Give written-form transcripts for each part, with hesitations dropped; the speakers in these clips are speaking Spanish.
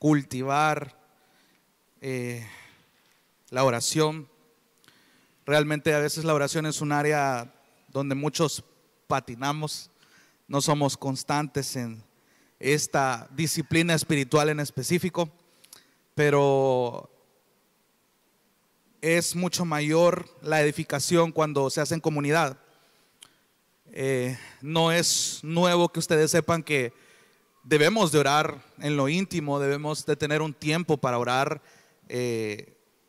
cultivar la oración. Realmente a veces la oración es un área donde muchos patinamos, no somos constantes en esta disciplina espiritual en específico, pero es mucho mayor la edificación cuando se hace en comunidad. No es nuevo que ustedes sepan que debemos de orar en lo íntimo, debemos de tener un tiempo para orar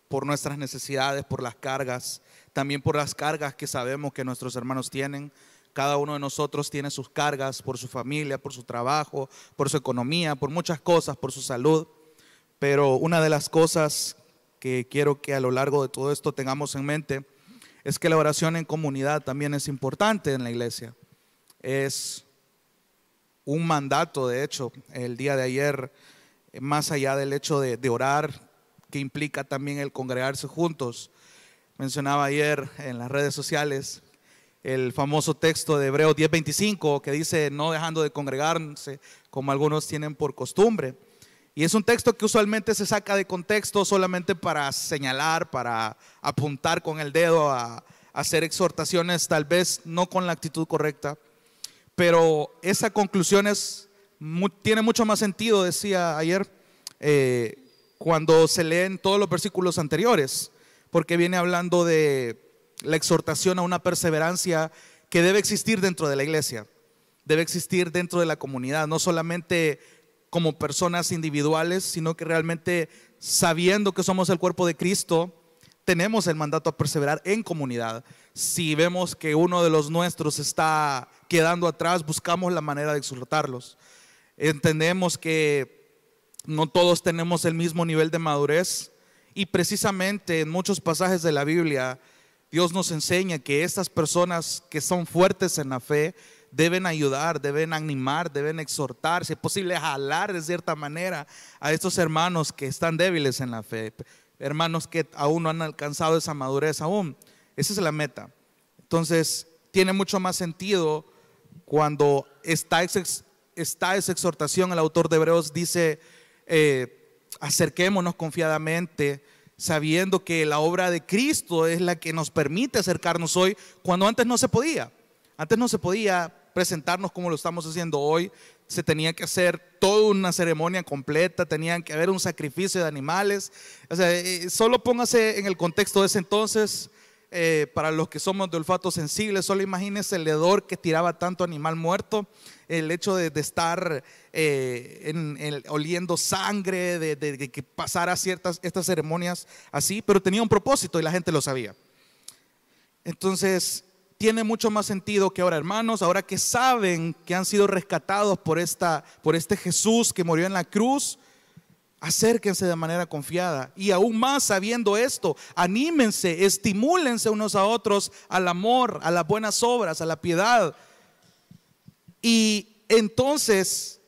por nuestras necesidades, por las cargas, también por las cargas que sabemos que nuestros hermanos tienen. Cada uno de nosotros tiene sus cargas por su familia, por su trabajo, por su economía, por muchas cosas, por su salud. Pero una de las cosas que quiero que a lo largo de todo esto tengamos en mente es que la oración en comunidad también es importante en la iglesia. Es un mandato, de hecho, el día de ayer, más allá del hecho de orar, que implica también el congregarse juntos. Mencionaba ayer en las redes sociales el famoso texto de Hebreos 10:25 que dice: no dejando de congregarse como algunos tienen por costumbre. Y es un texto que usualmente se saca de contexto solamente para señalar, para apuntar con el dedo a hacer exhortaciones, tal vez no con la actitud correcta. Pero esa conclusión tiene mucho más sentido, decía ayer, cuando se leen todos los versículos anteriores, porque viene hablando de la exhortación a una perseverancia que debe existir dentro de la iglesia, debe existir dentro de la comunidad, no solamente como personas individuales, sino que realmente, sabiendo que somos el cuerpo de Cristo, tenemos el mandato a perseverar en comunidad. Si vemos que uno de los nuestros está quedando atrás, buscamos la manera de exhortarlos. Entendemos que no todos tenemos el mismo nivel de madurez, y precisamente en muchos pasajes de la Biblia Dios nos enseña que estas personas que son fuertes en la fe deben ayudar, deben animar, deben exhortar, si es posible jalar de cierta manera a estos hermanos que están débiles en la fe, hermanos que aún no han alcanzado esa madurez aún. Esa es la meta. Entonces tiene mucho más sentido cuando está esa exhortación. El autor de Hebreos dice: acerquémonos confiadamente, sabiendo que la obra de Cristo es la que nos permite acercarnos hoy, cuando antes no se podía. Antes no se podía presentarnos como lo estamos haciendo hoy. Se tenía que hacer toda una ceremonia completa, tenían que haber un sacrificio de animales. O sea, solo póngase en el contexto de ese entonces. Para los que somos de olfato sensible, solo imagínense el hedor que tiraba tanto animal muerto, el hecho de estar oliendo sangre, de que pasara estas ceremonias así, pero tenía un propósito y la gente lo sabía. Entonces tiene mucho más sentido que ahora, hermanos, ahora que saben que han sido rescatados por este Jesús que murió en la cruz, acérquense de manera confiada. Y aún más sabiendo esto, anímense, estimúlense unos a otros al amor, a las buenas obras, a la piedad. Y entonces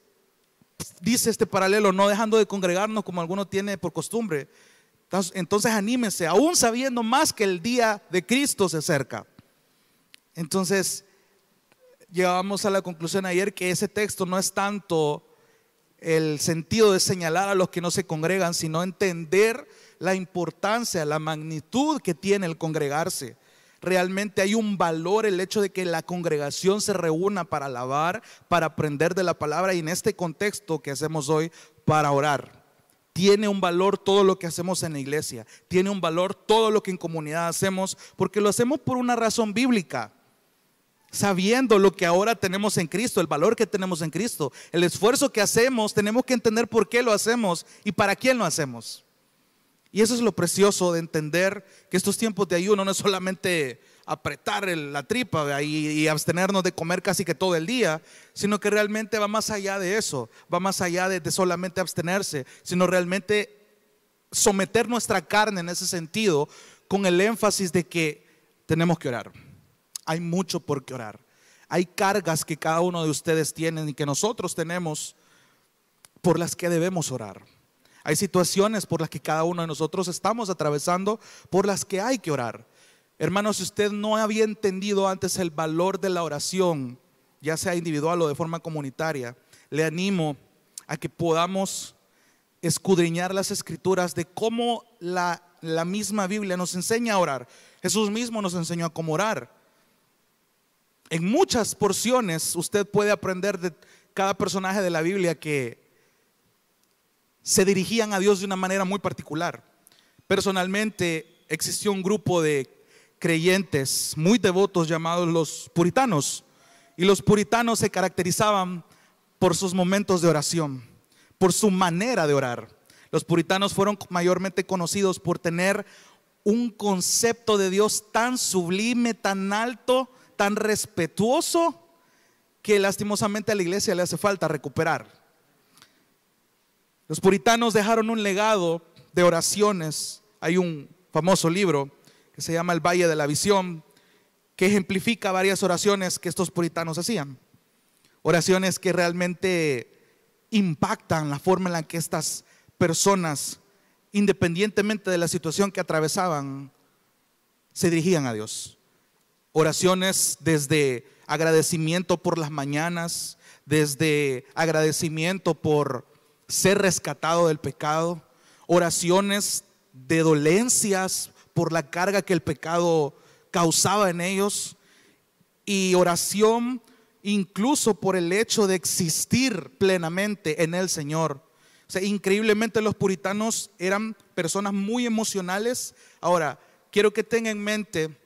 dice este paralelo: no dejando de congregarnos como alguno tiene por costumbre. Entonces anímense, aún sabiendo más que el día de Cristo se acerca. Entonces llegábamos a la conclusión ayer que ese texto no es tanto el sentido de señalar a los que no se congregan, sino entender la importancia, la magnitud que tiene el congregarse. Realmente hay un valor el hecho de que la congregación se reúna para alabar, para aprender de la palabra, y en este contexto que hacemos hoy, para orar. Tiene un valor todo lo que hacemos en la iglesia, tiene un valor todo lo que en comunidad hacemos, porque lo hacemos por una razón bíblica. Sabiendo lo que ahora tenemos en Cristo, el valor que tenemos en Cristo, el esfuerzo que hacemos, tenemos que entender por qué lo hacemos y para quién lo hacemos. Y eso es lo precioso de entender que estos tiempos de ayuno no es solamente apretar la tripa y abstenernos de comer casi que todo el día, sino que realmente va más allá de eso, va más allá de solamente abstenerse, sino realmente someter nuestra carne en ese sentido, con el énfasis de que tenemos que orar. Hay mucho por qué orar. Hay cargas que cada uno de ustedes tienen y que nosotros tenemos, por las que debemos orar. Hay situaciones por las que cada uno de nosotros estamos atravesando, por las que hay que orar. Hermanos, si usted no había entendido antes el valor de la oración, ya sea individual o de forma comunitaria, le animo a que podamos escudriñar las escrituras de cómo la misma Biblia nos enseña a orar. Jesús mismo nos enseñó a cómo orar. En muchas porciones usted puede aprender de cada personaje de la Biblia que se dirigían a Dios de una manera muy particular. Personalmente existió un grupo de creyentes muy devotos llamados los puritanos, y los puritanos se caracterizaban por sus momentos de oración, por su manera de orar. Los puritanos fueron mayormente conocidos por tener un concepto de Dios tan sublime, tan alto, tan respetuoso, que lastimosamente a la iglesia le hace falta recuperar. Los puritanos dejaron un legado de oraciones. Hay un famoso libro que se llama El Valle de la Visión, que ejemplifica varias oraciones que estos puritanos hacían. Oraciones que realmente impactan la forma en la que estas personas, independientemente de la situación que atravesaban, se dirigían a Dios. Oraciones desde agradecimiento por las mañanas, desde agradecimiento por ser rescatado del pecado, oraciones de dolencias por la carga que el pecado causaba en ellos, y oración incluso por el hecho de existir plenamente en el Señor. O sea, increíblemente los puritanos eran personas muy emocionales. Ahora, quiero que tengan en mente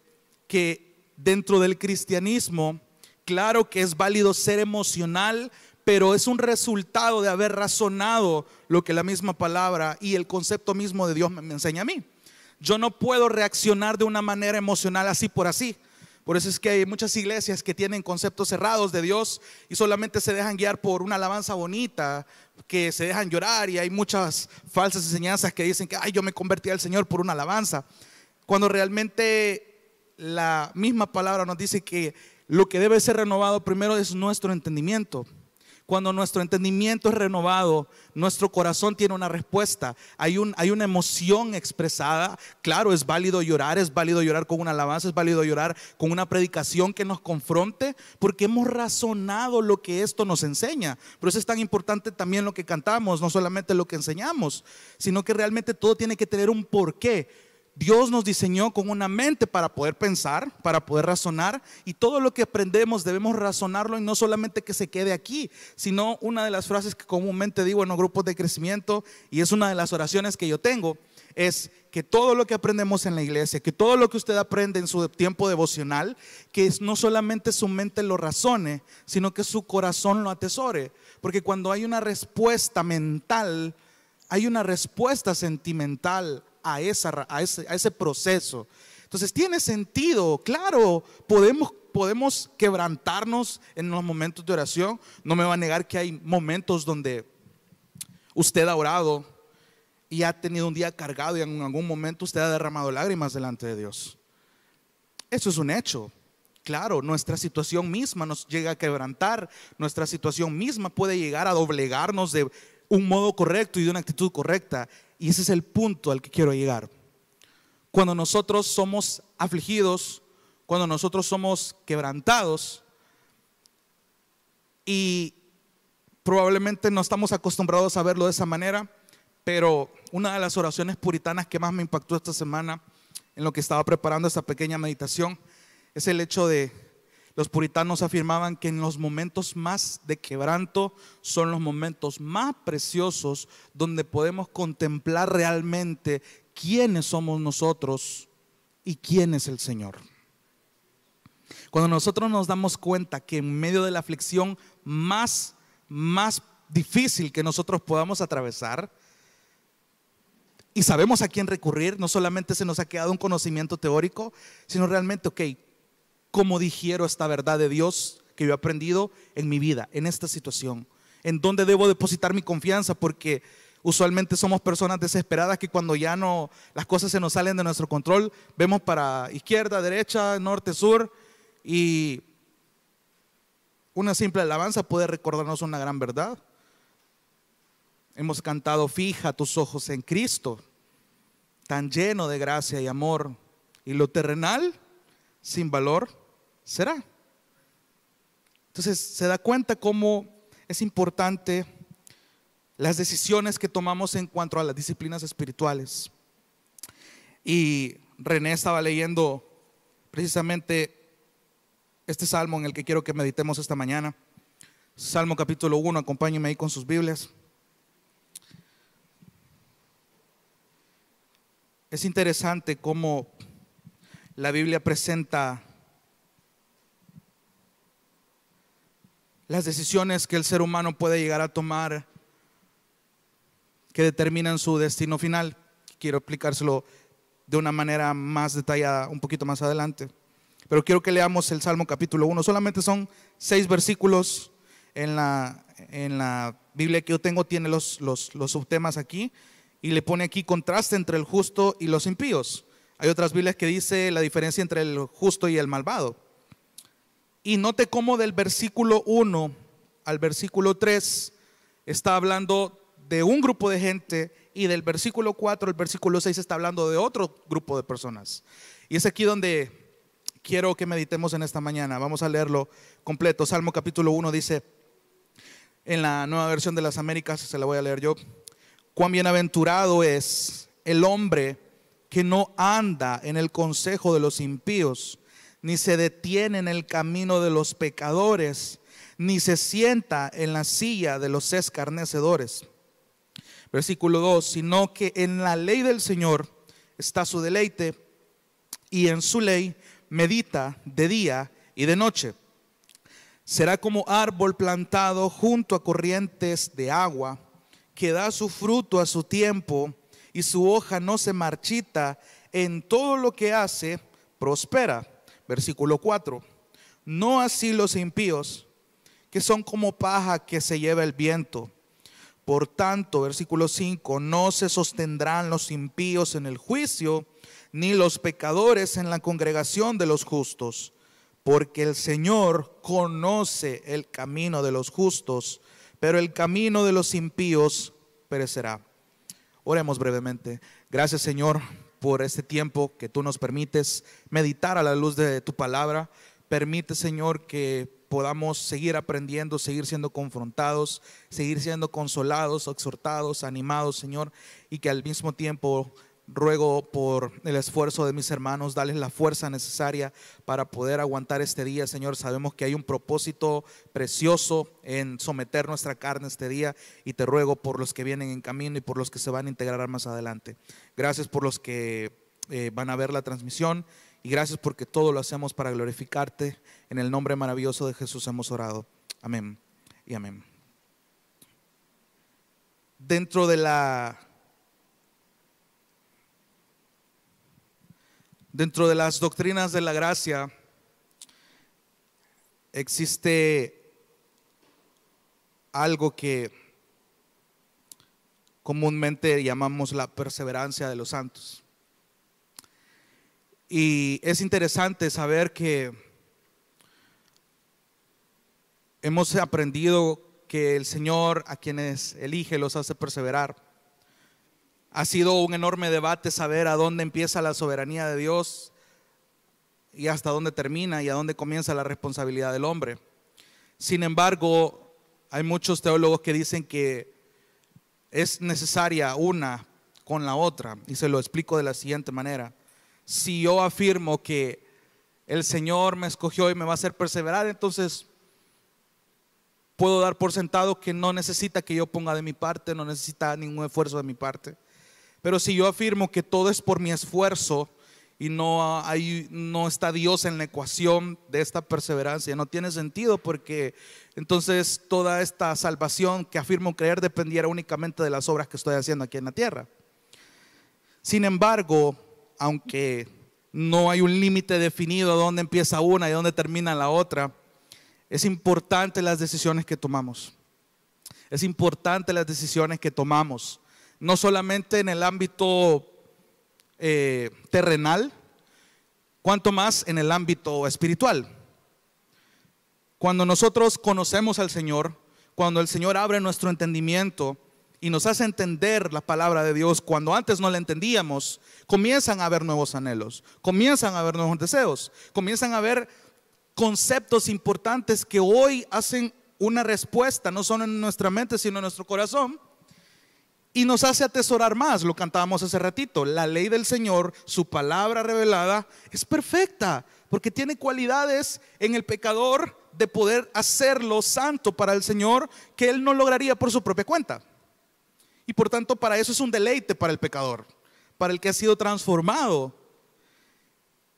que dentro del cristianismo, claro que es válido ser emocional, pero es un resultado de haber razonado lo que la misma palabra y el concepto mismo de Dios me enseña a mí. Yo no puedo reaccionar de una manera emocional así por así. Por eso es que hay muchas iglesias que tienen conceptos cerrados de Dios y solamente se dejan guiar por una alabanza bonita, que se dejan llorar, y hay muchas falsas enseñanzas que dicen que ay, yo me convertí al Señor por una alabanza, cuando realmente la misma palabra nos dice que lo que debe ser renovado primero es nuestro entendimiento. Cuando nuestro entendimiento es renovado, nuestro corazón tiene una respuesta. Hay una emoción expresada. Claro, es válido llorar con una alabanza, es válido llorar con una predicación que nos confronte, porque hemos razonado lo que esto nos enseña. Por eso es tan importante también lo que cantamos, no solamente lo que enseñamos, sino que realmente todo tiene que tener un porqué. Dios nos diseñó con una mente para poder pensar, para poder razonar, y todo lo que aprendemos debemos razonarlo, y no solamente que se quede aquí, sino una de las frases que comúnmente digo en los grupos de crecimiento, y es una de las oraciones que yo tengo, es que todo lo que aprendemos en la iglesia, que todo lo que usted aprende en su tiempo devocional, que no solamente su mente lo razone, sino que su corazón lo atesore, porque cuando hay una respuesta mental, hay una respuesta sentimental a ese proceso. Entonces tiene sentido, claro, podemos quebrantarnos en los momentos de oración. No me va a negar que hay momentos donde usted ha orado y ha tenido un día cargado, y en algún momento usted ha derramado lágrimas delante de Dios. Eso es un hecho. Claro, nuestra situación misma nos llega a quebrantar, nuestra situación misma puede llegar a doblegarnos de un modo correcto y de una actitud correcta. Y ese es el punto al que quiero llegar. Cuando nosotros somos afligidos, cuando nosotros somos quebrantados, y probablemente no estamos acostumbrados a verlo de esa manera, pero una de las oraciones puritanas que más me impactó esta semana en lo que estaba preparando esta pequeña meditación es el hecho de: los puritanos afirmaban que en los momentos más de quebranto son los momentos más preciosos, donde podemos contemplar realmente quiénes somos nosotros y quién es el Señor. Cuando nosotros nos damos cuenta que en medio de la aflicción más difícil que nosotros podamos atravesar, y sabemos a quién recurrir, no solamente se nos ha quedado un conocimiento teórico, sino realmente, ok, ¿cómo digiero esta verdad de Dios que yo he aprendido en mi vida, en esta situación? ¿En dónde debo depositar mi confianza? Porque usualmente somos personas desesperadas que cuando ya no, las cosas se nos salen de nuestro control, vemos para izquierda, derecha, norte, sur, y una simple alabanza puede recordarnos una gran verdad. Hemos cantado: fija tus ojos en Cristo, tan lleno de gracia y amor, y lo terrenal sin valor será. Entonces se da cuenta cómo es importante las decisiones que tomamos en cuanto a las disciplinas espirituales. Y René estaba leyendo precisamente este salmo en el que quiero que meditemos esta mañana. Salmo capítulo 1, acompáñenme ahí con sus Biblias. Es interesante cómo la Biblia presenta las decisiones que el ser humano puede llegar a tomar que determinan su destino final. Quiero explicárselo de una manera más detallada un poquito más adelante, pero quiero que leamos el Salmo capítulo 1. Solamente son 6 versículos. En la Biblia que yo tengo tiene los subtemas aquí, y le pone aquí contraste entre el justo y los impíos. Hay otras Biblias que dice la diferencia entre el justo y el malvado. Y note cómo del versículo 1 al versículo 3 está hablando de un grupo de gente, y del versículo 4 al versículo 6 está hablando de otro grupo de personas. Y es aquí donde quiero que meditemos en esta mañana. Vamos a leerlo completo. Salmo capítulo 1 dice, en la Nueva Versión de las Américas, se la voy a leer yo: cuán bienaventurado es el hombre que no anda en el consejo de los impíos, ni se detiene en el camino de los pecadores, ni se sienta en la silla de los escarnecedores. Versículo 2, sino que en la ley del Señor está su deleite, y en su ley medita de día y de noche. Será como árbol plantado junto a corrientes de agua, que da su fruto a su tiempo, y su hoja no se marchita. En todo lo que hace prospera. Versículo 4, no así los impíos, que son como paja que se lleva el viento. Por tanto, versículo 5, no se sostendrán los impíos en el juicio, ni los pecadores en la congregación de los justos. Porque el Señor conoce el camino de los justos, pero el camino de los impíos perecerá. Oremos brevemente. Gracias, Señor, por este tiempo que tú nos permites meditar a la luz de tu palabra. Permite, Señor, que podamos seguir aprendiendo, seguir siendo confrontados, seguir siendo consolados, exhortados, animados, Señor, y que al mismo tiempo ruego por el esfuerzo de mis hermanos, darles la fuerza necesaria para poder aguantar este día, Señor. Sabemos que hay un propósito precioso en someter nuestra carne este día, y te ruego por los que vienen en camino y por los que se van a integrar más adelante. Gracias por los que van a ver la transmisión, y gracias porque todo lo hacemos para glorificarte. En el nombre maravilloso de Jesús hemos orado. Amén y amén. Dentro de las doctrinas de la gracia existe algo que comúnmente llamamos la perseverancia de los santos. Y es interesante saber que hemos aprendido que el Señor a quienes elige los hace perseverar. Ha sido un enorme debate saber a dónde empieza la soberanía de Dios y hasta dónde termina, y a dónde comienza la responsabilidad del hombre. Sin embargo, hay muchos teólogos que dicen que es necesaria una con la otra, y se lo explico de la siguiente manera. Si yo afirmo que el Señor me escogió y me va a hacer perseverar, entonces puedo dar por sentado que no necesita que yo ponga de mi parte, no necesita ningún esfuerzo de mi parte. Pero si yo afirmo que todo es por mi esfuerzo y no está Dios en la ecuación de esta perseverancia, no tiene sentido, porque entonces toda esta salvación que afirmo creer dependiera únicamente de las obras que estoy haciendo aquí en la tierra. Sin embargo, aunque no hay un límite definido de dónde empieza una y dónde termina la otra, es importante las decisiones que tomamos. Es importante las decisiones que tomamos, no solamente en el ámbito terrenal, cuanto más en el ámbito espiritual. Cuando nosotros conocemos al Señor, cuando el Señor abre nuestro entendimiento y nos hace entender la palabra de Dios, cuando antes no la entendíamos, comienzan a haber nuevos anhelos, comienzan a haber nuevos deseos, comienzan a haber conceptos importantes que hoy hacen una respuesta, no solo en nuestra mente, sino en nuestro corazón. y nos hace atesorar más. Lo cantábamos hace ratito. La ley del Señor, su palabra revelada, es perfecta, porque tiene cualidades en el pecador de poder hacerlo santo para el Señor que él no lograría por su propia cuenta. Y por tanto, para eso es un deleite para el pecador, para el que ha sido transformado.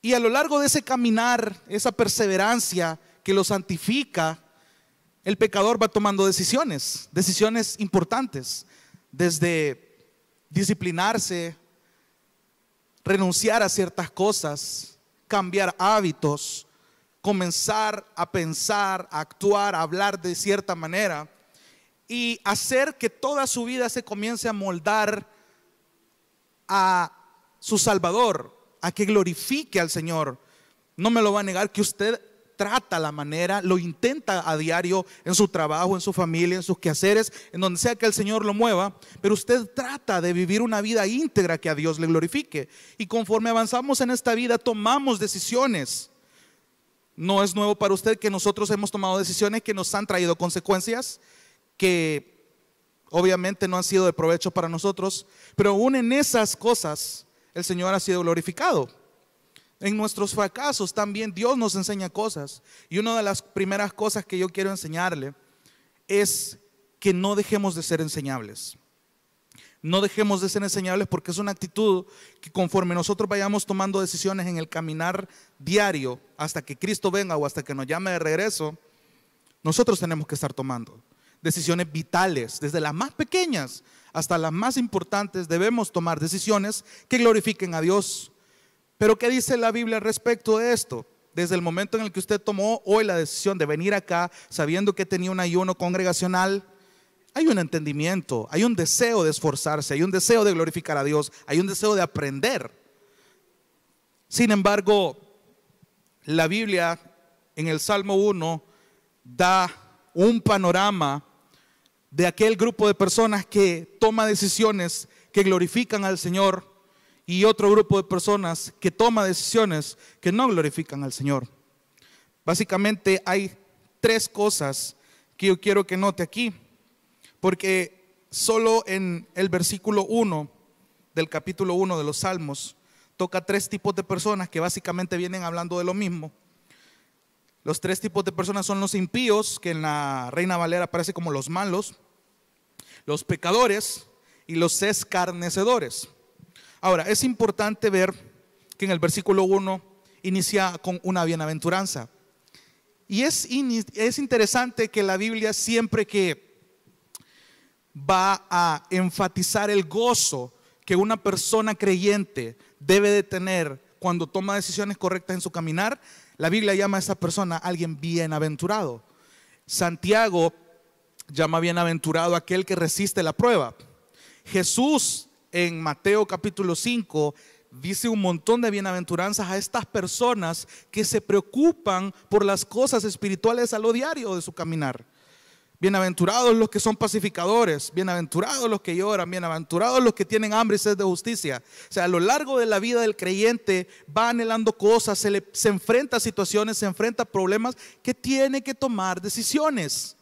Y a lo largo de ese caminar, esa perseverancia que lo santifica, el pecador va tomando decisiones importantes, desde disciplinarse, renunciar a ciertas cosas, cambiar hábitos, comenzar a pensar, a actuar, a hablar de cierta manera y hacer que toda su vida se comience a moldar a su Salvador, a que glorifique al Señor. No me lo va a negar que usted trata la manera, lo intenta a diario en su trabajo, en su familia, en sus quehaceres, en donde sea que el Señor lo mueva, pero usted trata de vivir una vida íntegra que a Dios le glorifique. Y conforme avanzamos en esta vida, tomamos decisiones. No es nuevo para usted que nosotros hemos tomado decisiones que nos han traído consecuencias que obviamente no han sido de provecho para nosotros, pero aún en esas cosas el Señor ha sido glorificado. En nuestros fracasos también Dios nos enseña cosas, y una de las primeras cosas que yo quiero enseñarle es que no dejemos de ser enseñables. No dejemos de ser enseñables, porque es una actitud que conforme nosotros vayamos tomando decisiones en el caminar diario hasta que Cristo venga o hasta que nos llame de regreso, nosotros tenemos que estar tomando decisiones vitales, desde las más pequeñas hasta las más importantes. Debemos tomar decisiones que glorifiquen a Dios. Pero ¿qué dice la Biblia al respecto de esto? Desde el momento en el que usted tomó hoy la decisión de venir acá, sabiendo que tenía un ayuno congregacional, hay un entendimiento, hay un deseo de esforzarse, hay un deseo de glorificar a Dios, hay un deseo de aprender. Sin embargo, la Biblia en el Salmo 1 da un panorama de aquel grupo de personas que toma decisiones que glorifican al Señor, y otro grupo de personas que toma decisiones que no glorifican al Señor. Básicamente hay tres cosas que yo quiero que note aquí, porque solo en el versículo 1 del capítulo 1 de los Salmos toca tres tipos de personas que básicamente vienen hablando de lo mismo. Los tres tipos de personas son los impíos, que en la Reina Valera aparece como los malos, los pecadores y los escarnecedores. Ahora, es importante ver que en el versículo 1 inicia con una bienaventuranza. Y es interesante que la Biblia, siempre que va a enfatizar el gozo que una persona creyente debe de tener cuando toma decisiones correctas en su caminar, la Biblia llama a esa persona alguien bienaventurado. Santiago llama bienaventurado a aquel que resiste la prueba. Jesús en Mateo capítulo 5 dice un montón de bienaventuranzas a estas personas que se preocupan por las cosas espirituales a lo diario de su caminar. Bienaventurados los que son pacificadores, bienaventurados los que lloran, bienaventurados los que tienen hambre y sed de justicia. O sea, a lo largo de la vida del creyente va anhelando cosas, se enfrenta a situaciones, se enfrenta a problemas que tiene que tomar decisiones.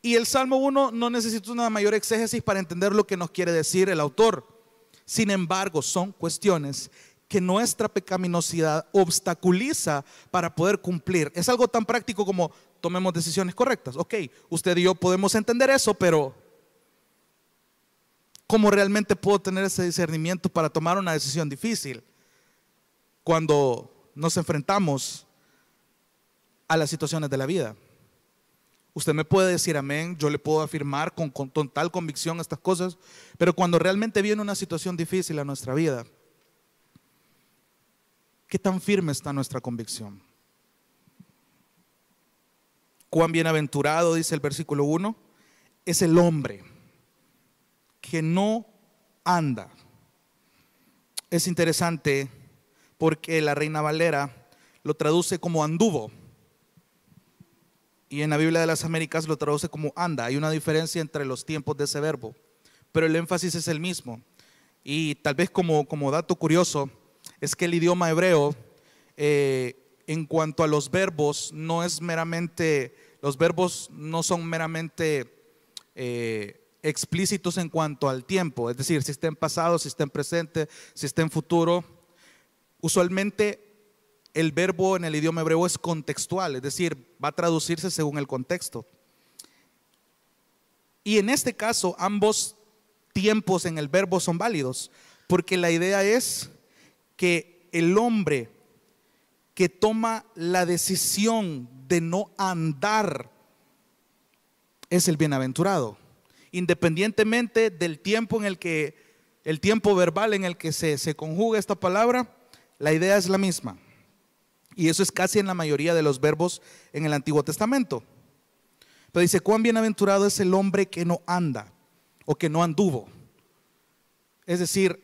Y el Salmo 1 no necesita una mayor exégesis para entender lo que nos quiere decir el autor. Sin embargo, son cuestiones que nuestra pecaminosidad obstaculiza para poder cumplir. Es algo tan práctico como tomemos decisiones correctas. Ok, usted y yo podemos entender eso, pero ¿cómo realmente puedo tener ese discernimiento para tomar una decisión difícil cuando nos enfrentamos a las situaciones de la vida? Usted me puede decir amén, yo le puedo afirmar con total convicción estas cosas, pero cuando realmente viene una situación difícil a nuestra vida, ¿qué tan firme está nuestra convicción? Cuán bienaventurado, dice el versículo 1, es el hombre que no anda. Es interesante porque la Reina Valera lo traduce como anduvo, y en la Biblia de las Américas lo traduce como anda. Hay una diferencia entre los tiempos de ese verbo, pero el énfasis es el mismo. Y tal vez como dato curioso, es que el idioma hebreo, en cuanto a los verbos, los verbos no son meramente explícitos en cuanto al tiempo, es decir, si está en pasado, si está en presente, si está en futuro. Usualmente el verbo en el idioma hebreo es contextual, es decir, va a traducirse según el contexto. Y en este caso, ambos tiempos en el verbo son válidos, porque la idea es que el hombre que toma la decisión de no andar es el bienaventurado, independientemente del tiempo en el que, el tiempo verbal en el que se conjuga esta palabra, la idea es la misma. Y eso es casi en la mayoría de los verbos en el Antiguo Testamento. Pero dice, cuán bienaventurado es el hombre que no anda o que no anduvo. Es decir,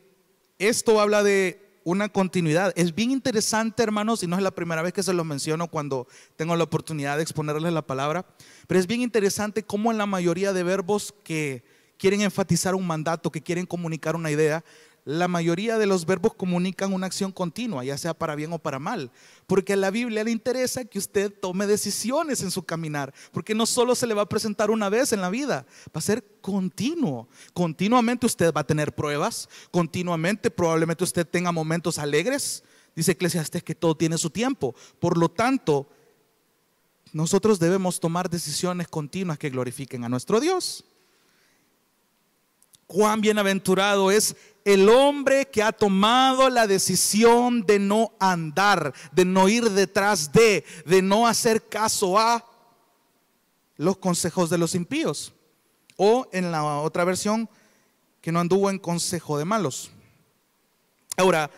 esto habla de una continuidad. Es bien interesante, hermanos, y no es la primera vez que se lo menciono cuando tengo la oportunidad de exponerles la palabra, pero es bien interesante cómo en la mayoría de verbos que quieren enfatizar un mandato, que quieren comunicar una idea, la mayoría de los verbos comunican una acción continua, ya sea para bien o para mal, porque a la Biblia le interesa que usted tome decisiones en su caminar, porque no solo se le va a presentar una vez en la vida, va a ser continuo. Continuamente usted va a tener pruebas, continuamente probablemente usted tenga momentos alegres. Dice Eclesiastés que todo tiene su tiempo. Por lo tanto, nosotros debemos tomar decisiones continuas que glorifiquen a nuestro Dios. Cuán bienaventurado es el hombre que ha tomado la decisión de no andar, de no ir detrás de no hacer caso a los consejos de los impíos. O en la otra versión, que no anduvo en consejo de malos. Ahora,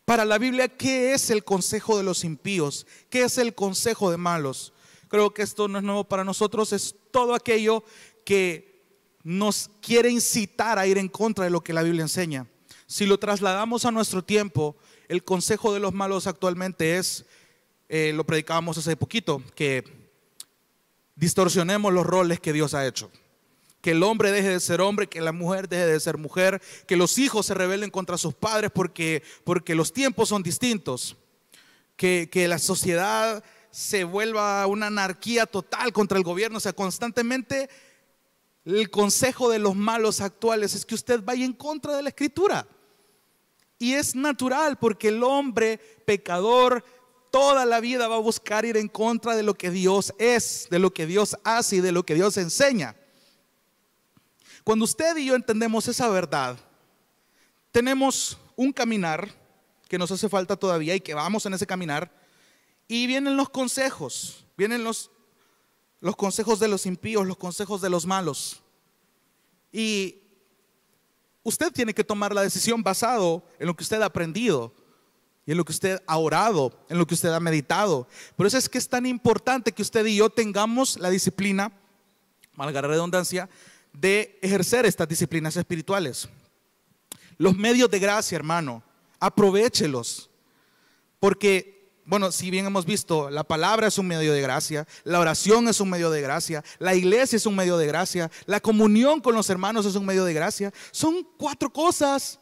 para la Biblia, ¿qué es el consejo de los impíos? ¿Qué es el consejo de malos? Creo que esto no es nuevo para nosotros, es todo aquello que nos quiere incitar a ir en contra de lo que la Biblia enseña. Si lo trasladamos a nuestro tiempo, el consejo de los malos actualmente es, lo predicábamos hace poquito, que distorsionemos los roles que Dios ha hecho. Que el hombre deje de ser hombre, que la mujer deje de ser mujer, que los hijos se rebelen contra sus padres porque los tiempos son distintos. Que la sociedad se vuelva una anarquía total contra el gobierno. O sea, constantemente el consejo de los malos actuales es que usted vaya en contra de la Escritura. Y es natural, porque el hombre pecador toda la vida va a buscar ir en contra de lo que Dios es, de lo que Dios hace y de lo que Dios enseña. Cuando usted y yo entendemos esa verdad, tenemos un caminar que nos hace falta todavía y que vamos en ese caminar, y vienen los consejos, vienen los consejos de los impíos, los consejos de los malos. Y usted tiene que tomar la decisión basado en lo que usted ha aprendido y en lo que usted ha orado, en lo que usted ha meditado. Por eso es que es tan importante que usted y yo tengamos la disciplina, valga la redundancia, de ejercer estas disciplinas espirituales. Los medios de gracia, hermano, aprovéchelos, porque bueno, si bien hemos visto, la palabra es un medio de gracia, la oración es un medio de gracia, la iglesia es un medio de gracia, la comunión con los hermanos es un medio de gracia. Son 4 cosas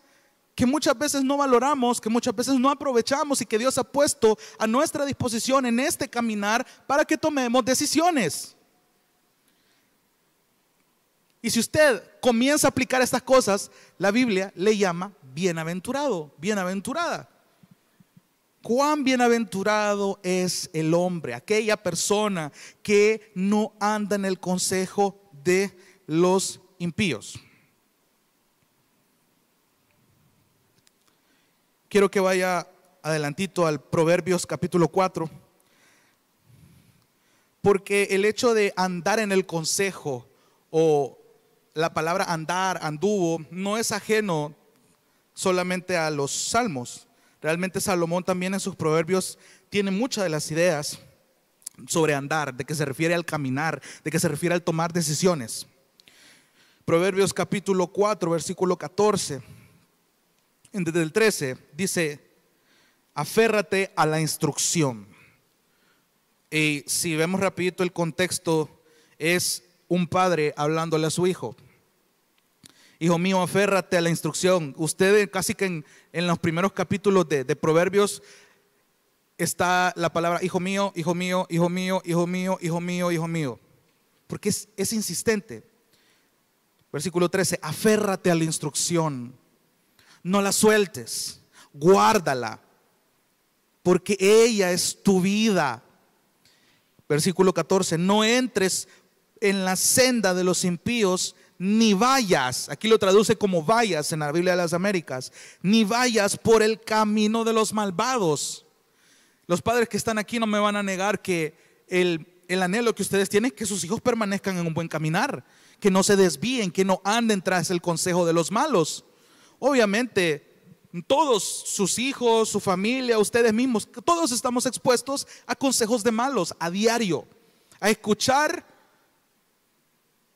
que muchas veces no valoramos, que muchas veces no aprovechamos y que Dios ha puesto a nuestra disposición en este caminar para que tomemos decisiones. Y si usted comienza a aplicar estas cosas, la Biblia le llama bienaventurado, bienaventurada. Cuán bienaventurado es el hombre, aquella persona que no anda en el consejo de los impíos. Quiero que vaya adelantito al Proverbios capítulo 4, porque el hecho de andar en el consejo, o la palabra andar, anduvo, no es ajeno solamente a los salmos. Realmente Salomón también en sus proverbios tiene muchas de las ideas sobre andar, de que se refiere al caminar, de que se refiere al tomar decisiones. Proverbios capítulo 4, versículo 14, desde el 13, dice: aférrate a la instrucción. Y si vemos rapidito el contexto, es un padre hablándole a su hijo. Hijo mío, aférrate a la instrucción. Usted casi que en los primeros capítulos de Proverbios está la palabra hijo mío, hijo mío, hijo mío, hijo mío, hijo mío, hijo mío, porque es insistente. Versículo 13, aférrate a la instrucción, no la sueltes, guárdala, porque ella es tu vida. Versículo 14, no entres en la senda de los impíos, ni vayas, aquí lo traduce como vayas en la Biblia de las Américas, ni vayas por el camino de los malvados. Los padres que están aquí no me van a negar que el anhelo que ustedes tienen es que sus hijos permanezcan en un buen caminar, que no se desvíen, que no anden tras el consejo de los malos. Obviamente todos sus hijos, su familia, ustedes mismos, todos estamos expuestos a consejos de malos a diario, a escuchar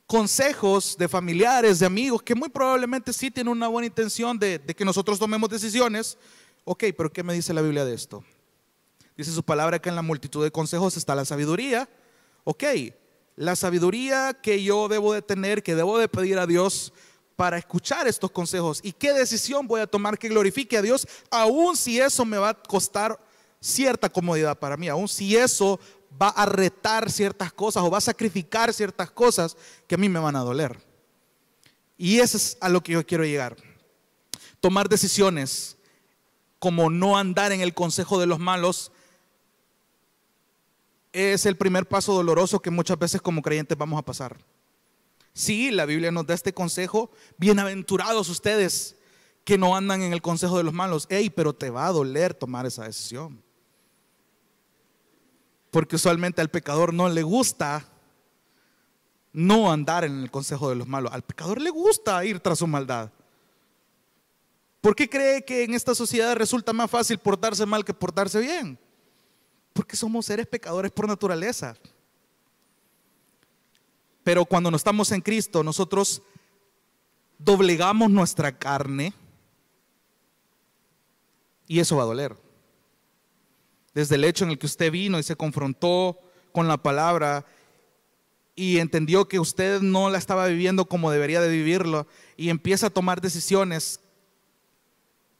consejos de familiares, de amigos, que muy probablemente sí tienen una buena intención de que nosotros tomemos decisiones. Ok, pero ¿qué me dice la Biblia de esto? Dice su palabra que en la multitud de consejos está la sabiduría. Ok, la sabiduría que yo debo de tener, que debo de pedir a Dios para escuchar estos consejos. ¿Y qué decisión voy a tomar que glorifique a Dios? Aun si eso me va a costar cierta comodidad para mí, aun si eso va a retar ciertas cosas o va a sacrificar ciertas cosas que a mí me van a doler. Y eso es a lo que yo quiero llegar. Tomar decisiones como no andar en el consejo de los malos es el primer paso doloroso que muchas veces como creyentes vamos a pasar. Sí, la Biblia nos da este consejo: bienaventurados ustedes que no andan en el consejo de los malos. Pero te va a doler tomar esa decisión, porque usualmente al pecador no le gusta no andar en el consejo de los malos. Al pecador le gusta ir tras su maldad. ¿Por qué cree que en esta sociedad resulta más fácil portarse mal que portarse bien? Porque somos seres pecadores por naturaleza. Pero cuando no estamos en Cristo, nosotros doblegamos nuestra carne y eso va a doler. Desde el hecho en el que usted vino y se confrontó con la palabra y entendió que usted no la estaba viviendo como debería de vivirlo, y empieza a tomar decisiones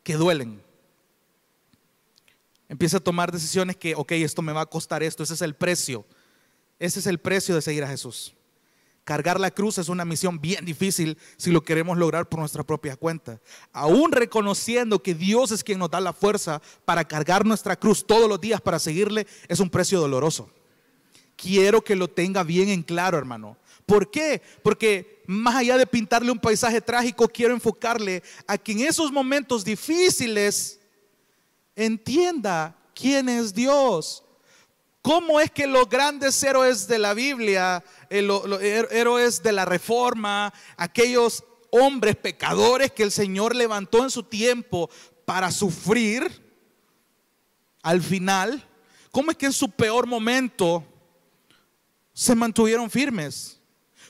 que duelen. Empieza a tomar decisiones que, ok, esto me va a costar esto. Ese es el precio. Ese es el precio de seguir a Jesús. Cargar la cruz es una misión bien difícil si lo queremos lograr por nuestra propia cuenta. Aún reconociendo que Dios es quien nos da la fuerza para cargar nuestra cruz todos los días para seguirle, es un precio doloroso. Quiero que lo tenga bien en claro, hermano. ¿Por qué? Porque más allá de pintarle un paisaje trágico, quiero enfocarle a que en esos momentos difíciles entienda quién es Dios. ¿Cómo es que los grandes héroes de la Biblia, los héroes de la Reforma, aquellos hombres pecadores que el Señor levantó en su tiempo para sufrir, al final, cómo es que en su peor momento se mantuvieron firmes?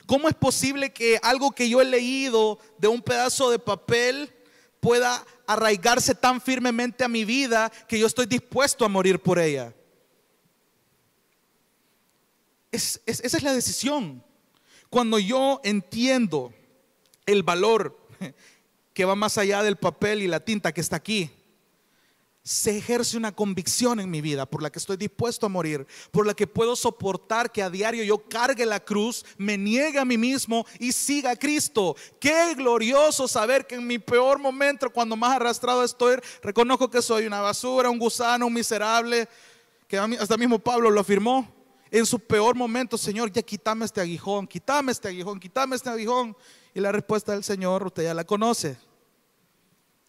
¿Cómo es posible que algo que yo he leído de un pedazo de papel pueda arraigarse tan firmemente a mi vida que yo estoy dispuesto a morir por ella? Esa es la decisión. Cuando yo entiendo el valor que va más allá del papel y la tinta que está aquí, se ejerce una convicción en mi vida por la que estoy dispuesto a morir, por la que puedo soportar que a diario yo cargue la cruz, me niegue a mí mismo y siga a Cristo. Qué glorioso saber que en mi peor momento, cuando más arrastrado estoy, reconozco que soy una basura, un gusano, un miserable, que hasta mismo Pablo lo afirmó. En su peor momento: Señor, ya quítame este aguijón, quítame este aguijón, quítame este aguijón. Y la respuesta del Señor, usted ya la conoce: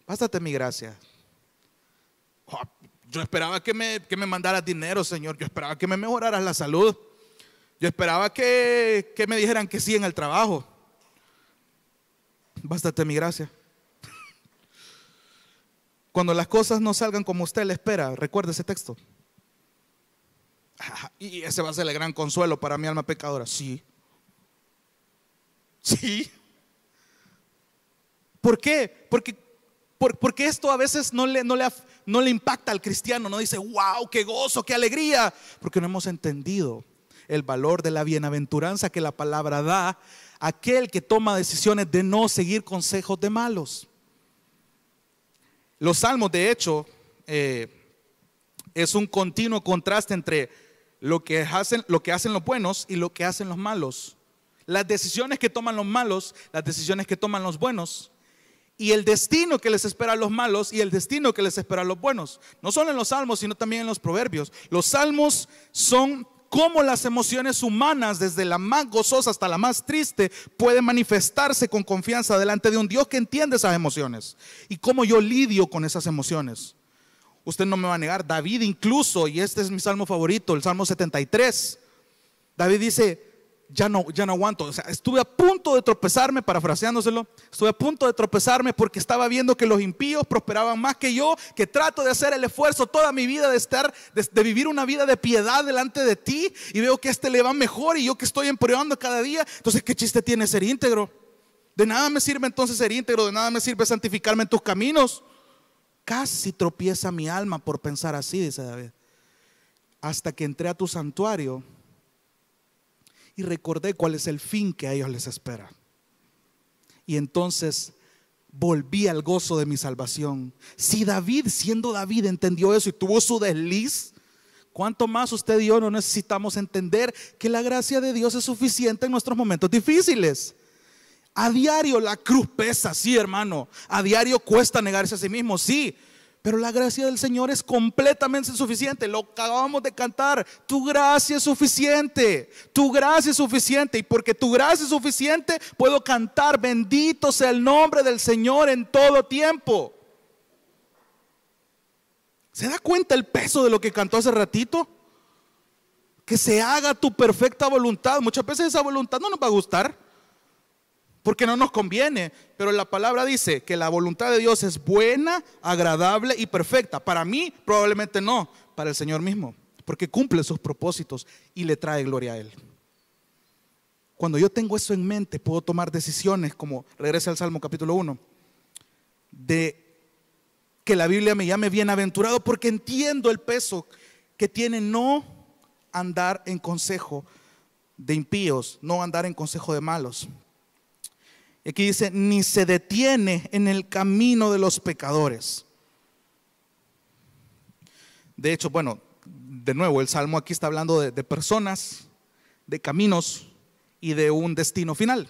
bástate mi gracia. Yo esperaba que me mandaras dinero, Señor. Yo esperaba que me mejoraras la salud. Yo esperaba que me dijeran que sí en el trabajo. Bástate mi gracia. Cuando las cosas no salgan como usted le espera, recuerde ese texto. Y ese va a ser el gran consuelo para mi alma pecadora. Sí. ¿Por qué? Porque esto a veces no le impacta al cristiano. No dice: wow, qué gozo, qué alegría. Porque no hemos entendido el valor de la bienaventuranza que la palabra da a aquel que toma decisiones de no seguir consejos de malos. Los salmos, de hecho, es un continuo contraste entre lo que hacen los buenos y lo que hacen los malos. las decisiones que toman los malos, las decisiones que toman los buenos, y el destino que les espera a los malos y el destino que les espera a los buenos. No solo en los salmos, sino también en los proverbios. Los salmos son cómo las emociones humanas, desde la más gozosa hasta la más triste, pueden manifestarse con confianza delante de un Dios que entiende esas emociones. Y cómo yo lidio con esas emociones. Usted no me va a negar, David incluso, y este es mi salmo favorito, el Salmo 73. David dice: ya no aguanto. O sea, estuve a punto de tropezarme, parafraseándoselo, estuve a punto de tropezarme porque estaba viendo que los impíos prosperaban más que yo, que trato de hacer el esfuerzo toda mi vida de vivir una vida de piedad delante de ti, y veo que a este le va mejor y yo que estoy empeorando cada día. Entonces, ¿qué chiste tiene ser íntegro? De nada me sirve entonces ser íntegro, de nada me sirve santificarme en tus caminos. Casi tropieza mi alma por pensar así, dice David, hasta que entré a tu santuario y recordé cuál es el fin que a ellos les espera. Y entonces volví al gozo de mi salvación. Si David, siendo David, entendió eso y tuvo su desliz, ¿cuánto más usted y yo no necesitamos entender que la gracia de Dios es suficiente en nuestros momentos difíciles? A diario la cruz pesa, sí, hermano. A diario cuesta negarse a sí mismo, sí. Pero la gracia del Señor es completamente suficiente. Lo acabamos de cantar. Tu gracia es suficiente. Tu gracia es suficiente. Y porque tu gracia es suficiente, puedo cantar: bendito sea el nombre del Señor en todo tiempo. ¿Se da cuenta el peso de lo que cantó hace ratito? Que se haga tu perfecta voluntad. Muchas veces esa voluntad no nos va a gustar, porque no nos conviene, pero la palabra dice que la voluntad de Dios es buena, agradable y perfecta. Para mí probablemente no, para el Señor mismo, porque cumple sus propósitos y le trae gloria a Él. Cuando yo tengo eso en mente, puedo tomar decisiones, como regresa al Salmo capítulo 1, de que la Biblia me llame bienaventurado, porque entiendo el peso que tiene no andar en consejo de impíos, no andar en consejo de malos. Y aquí dice: ni se detiene en el camino de los pecadores. De hecho, bueno, de nuevo, el Salmo aquí está hablando de personas, de caminos y de un destino final.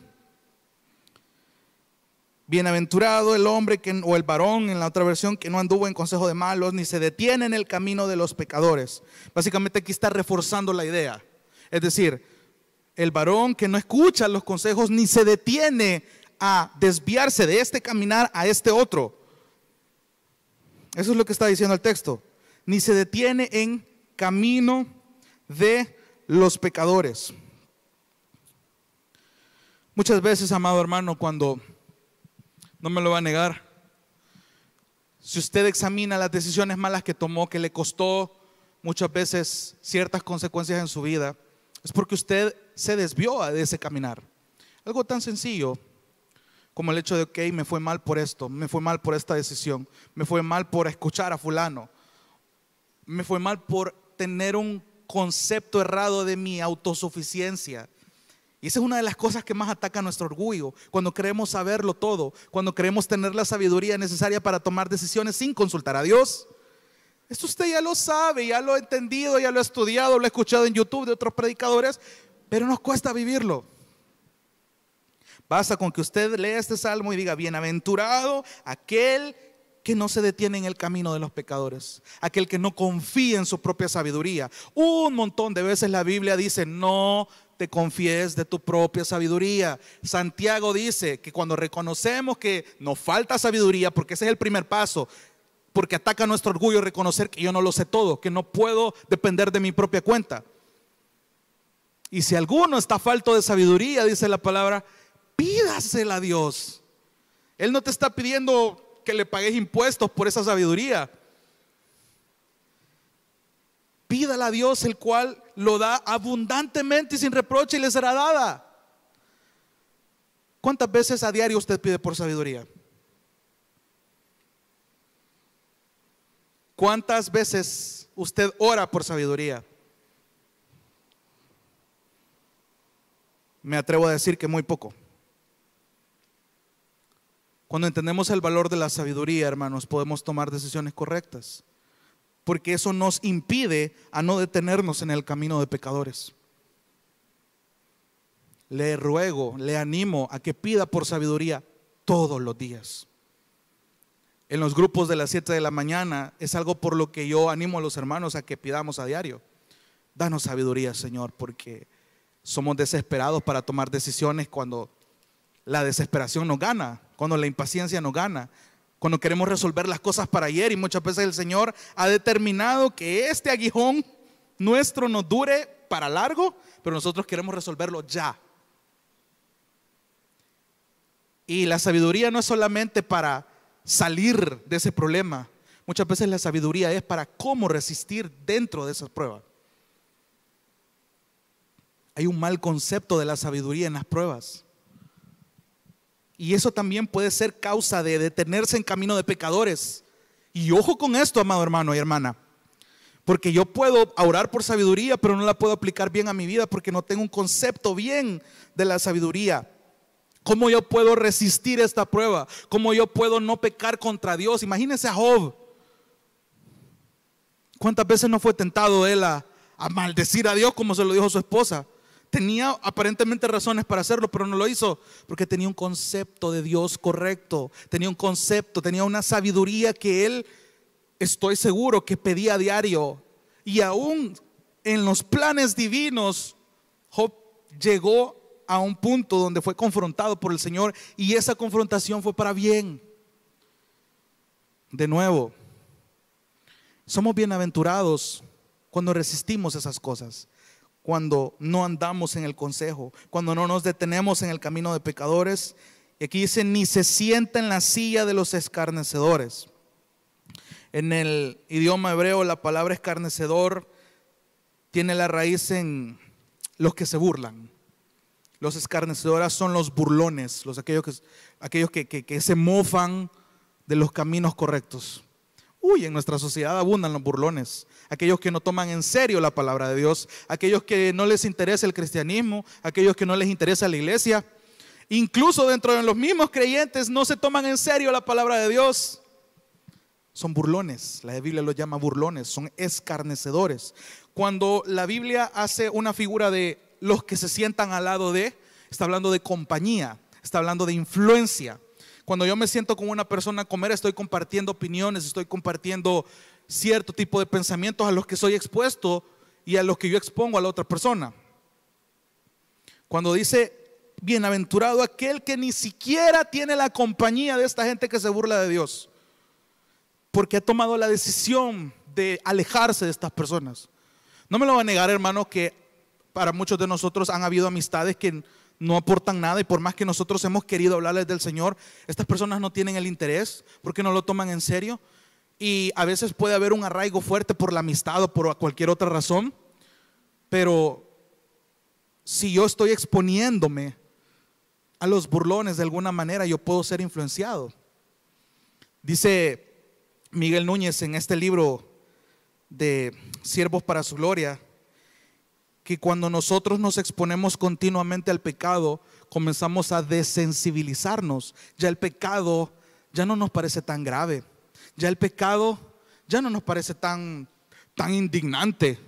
Bienaventurado el hombre o el varón, en la otra versión, que no anduvo en consejo de malos, ni se detiene en el camino de los pecadores. Básicamente aquí está reforzando la idea. Es decir, el varón que no escucha los consejos ni se detiene a desviarse de este caminar a este otro. Eso es lo que está diciendo el texto. Ni se detiene en camino de los pecadores. Muchas veces, amado hermano, cuando, no me lo va a negar, si usted examina las decisiones malas que tomó, que le costó muchas veces ciertas consecuencias en su vida, es porque usted se desvió de ese caminar. Algo tan sencillo como el hecho de que me fue mal por esto, me fue mal por esta decisión, me fue mal por escuchar a fulano, me fue mal por tener un concepto errado de mi autosuficiencia. Y esa es una de las cosas que más ataca nuestro orgullo, cuando creemos saberlo todo, cuando creemos tener la sabiduría necesaria para tomar decisiones sin consultar a Dios. Esto usted ya lo sabe, ya lo ha entendido, ya lo ha estudiado, lo ha escuchado en YouTube de otros predicadores, pero nos cuesta vivirlo. Basta con que usted lea este salmo y diga: bienaventurado aquel que no se detiene en el camino de los pecadores, aquel que no confía en su propia sabiduría. Un montón de veces la Biblia dice: no te confíes de tu propia sabiduría. Santiago dice que cuando reconocemos que nos falta sabiduría, porque ese es el primer paso, porque ataca nuestro orgullo reconocer que yo no lo sé todo, que no puedo depender de mi propia cuenta. Y si alguno está falto de sabiduría, dice la palabra, pídasela a Dios. Él no te está pidiendo que le pagues impuestos por esa sabiduría. Pídala a Dios, el cual lo da abundantemente y sin reproche, y le será dada. ¿Cuántas veces a diario usted pide por sabiduría? ¿Cuántas veces usted ora por sabiduría? Me atrevo a decir que muy poco. Cuando entendemos el valor de la sabiduría, hermanos, podemos tomar decisiones correctas, porque eso nos impide a no detenernos en el camino de pecadores. le ruego, le animo a que pida por sabiduría todos los días. En los grupos de las 7 de la mañana es algo por lo que yo animo a los hermanos a que pidamos a diario. Danos sabiduría, Señor, porque somos desesperados para tomar decisiones cuando la desesperación nos gana, cuando la impaciencia nos gana, cuando queremos resolver las cosas para ayer, y muchas veces el Señor ha determinado que este aguijón nuestro nos dure para largo, pero nosotros queremos resolverlo ya. Y la sabiduría no es solamente para salir de ese problema. Muchas veces la sabiduría es para cómo resistir dentro de esas pruebas. Hay un mal concepto de la sabiduría en las pruebas. Y eso también puede ser causa de detenerse en camino de pecadores. Y ojo con esto, amado hermano y hermana. Porque yo puedo orar por sabiduría, pero no la puedo aplicar bien a mi vida porque no tengo un concepto bien de la sabiduría. ¿Cómo yo puedo resistir esta prueba? ¿Cómo yo puedo no pecar contra Dios? Imagínense a Job. ¿Cuántas veces no fue tentado él a maldecir a Dios como se lo dijo a su esposa? Tenía aparentemente razones para hacerlo, pero no lo hizo porque tenía un concepto de Dios correcto. Tenía un concepto, tenía una sabiduría que él, estoy seguro, que pedía a diario. Y aún en los planes divinos, Job llegó a un punto donde fue confrontado por el Señor, y esa confrontación fue para bien. De nuevo, somos bienaventurados cuando resistimos esas cosas, cuando no andamos en el consejo, cuando no nos detenemos en el camino de pecadores. Y aquí dice, ni se sienta en la silla de los escarnecedores. En el idioma hebreo la palabra escarnecedor tiene la raíz en los que se burlan. Los escarnecedores son los burlones, aquellos que se mofan de los caminos correctos. En nuestra sociedad abundan los burlones, aquellos que no toman en serio la palabra de Dios, aquellos que no les interesa el cristianismo, aquellos que no les interesa la iglesia. Incluso dentro de los mismos creyentes no se toman en serio la palabra de Dios. Son burlones, la Biblia los llama burlones, son escarnecedores. Cuando la Biblia hace una figura de los que se sientan al lado de, está hablando de compañía, está hablando de influencia. Cuando yo me siento con una persona a comer, estoy compartiendo opiniones, estoy compartiendo cierto tipo de pensamientos a los que soy expuesto y a los que yo expongo a la otra persona. Cuando dice, bienaventurado aquel que ni siquiera tiene la compañía de esta gente que se burla de Dios, porque ha tomado la decisión de alejarse de estas personas. No me lo va a negar, hermano, que para muchos de nosotros han habido amistades que no aportan nada, y por más que nosotros hemos querido hablarles del Señor, estas personas no tienen el interés porque no lo toman en serio. Y a veces puede haber un arraigo fuerte por la amistad o por cualquier otra razón, pero si yo estoy exponiéndome a los burlones de alguna manera, yo puedo ser influenciado. Dice Miguel Núñez en este libro de Siervos para su Gloria, que cuando nosotros nos exponemos continuamente al pecado, comenzamos a desensibilizarnos. Ya el pecado ya no nos parece tan grave, ya el pecado ya no nos parece tan indignante.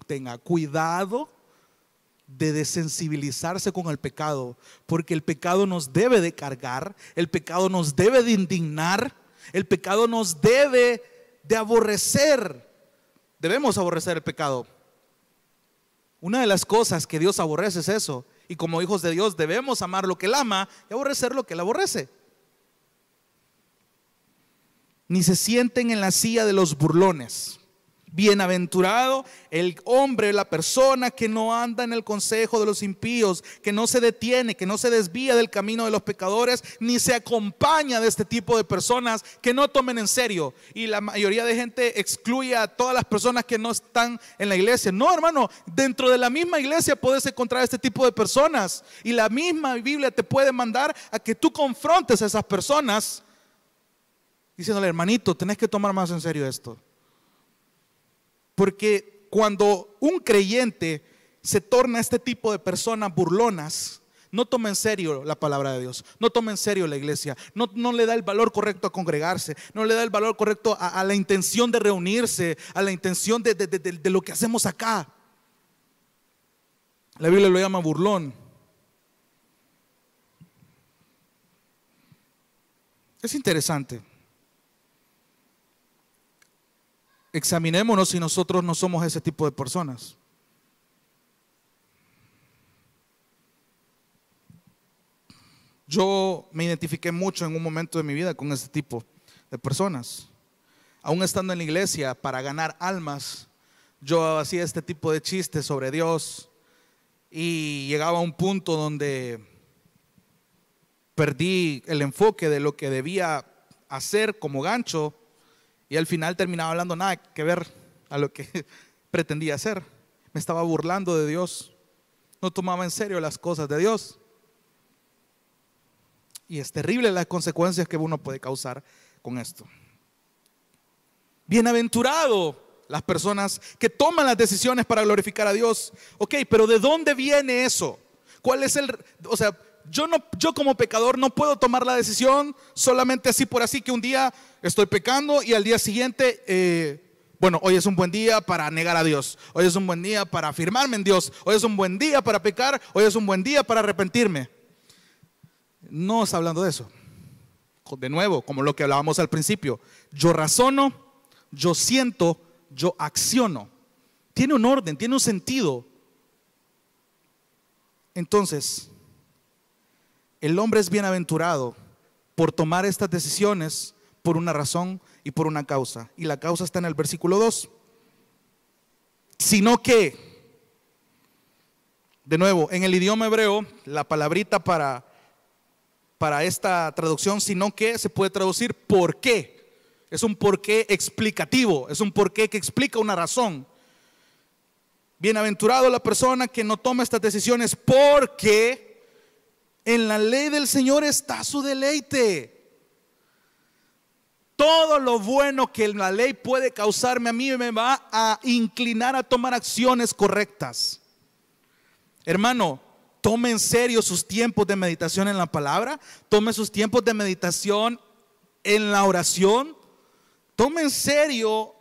Tenga cuidado de desensibilizarse con el pecado, porque el pecado nos debe de cargar, el pecado nos debe de indignar, el pecado nos debe de aborrecer. Debemos aborrecer el pecado. Una de las cosas que Dios aborrece es eso. Y como hijos de Dios debemos amar lo que Él ama y aborrecer lo que Él aborrece. Ni se sienten en la silla de los burlones. Bienaventurado el hombre, la persona que no anda en el consejo de los impíos, que no se detiene, que no se desvía del camino de los pecadores, ni se acompaña de este tipo de personas que no tomen en serio. Y la mayoría de gente excluye a todas las personas que no están en la iglesia. No, hermano, dentro de la misma iglesia puedes encontrar este tipo de personas, y la misma Biblia te puede mandar a que tú confrontes a esas personas diciéndole, hermanito, tenés que tomar más en serio esto. Porque cuando un creyente se torna este tipo de personas burlonas, no toma en serio la palabra de Dios, no toma en serio la iglesia, no le da el valor correcto a congregarse, no le da el valor correcto a la intención de reunirse, a la intención de lo que hacemos acá. La Biblia lo llama burlón. Es interesante. Examinémonos si nosotros no somos ese tipo de personas. Yo me identifiqué mucho en un momento de mi vida con ese tipo de personas. Aún estando en la iglesia, para ganar almas, yo hacía este tipo de chistes sobre Dios y llegaba a un punto donde perdí el enfoque de lo que debía hacer como gancho y al final terminaba hablando nada que ver a lo que pretendía hacer. Me estaba burlando de Dios, no tomaba en serio las cosas de Dios. Y es terrible las consecuencias que uno puede causar con esto. Bienaventurado las personas que toman las decisiones para glorificar a Dios. Ok, pero ¿de dónde viene eso? ¿Cuál es o sea, yo como pecador no puedo tomar la decisión solamente así por así, que un día estoy pecando y al día siguiente, bueno, hoy es un buen día para negar a Dios, hoy es un buen día para afirmarme en Dios, hoy es un buen día para pecar, hoy es un buen día para arrepentirme. No está hablando de eso. De nuevo, como lo que hablábamos al principio, yo razono, yo siento, yo acciono. Tiene un orden, tiene un sentido. Entonces, el hombre es bienaventurado por tomar estas decisiones por una razón y por una causa. Y la causa está en el versículo 2. Sino que, de nuevo, en el idioma hebreo, la palabrita para esta traducción, sino que, se puede traducir por qué. Es un porqué explicativo, es un porqué que explica una razón. Bienaventurado la persona que no toma estas decisiones, porque en la ley del Señor está su deleite. Todo lo bueno que la ley puede causarme a mí me va a inclinar a tomar acciones correctas. Hermano, tome en serio sus tiempos de meditación en la palabra, tome sus tiempos de meditación en la oración, tome en serio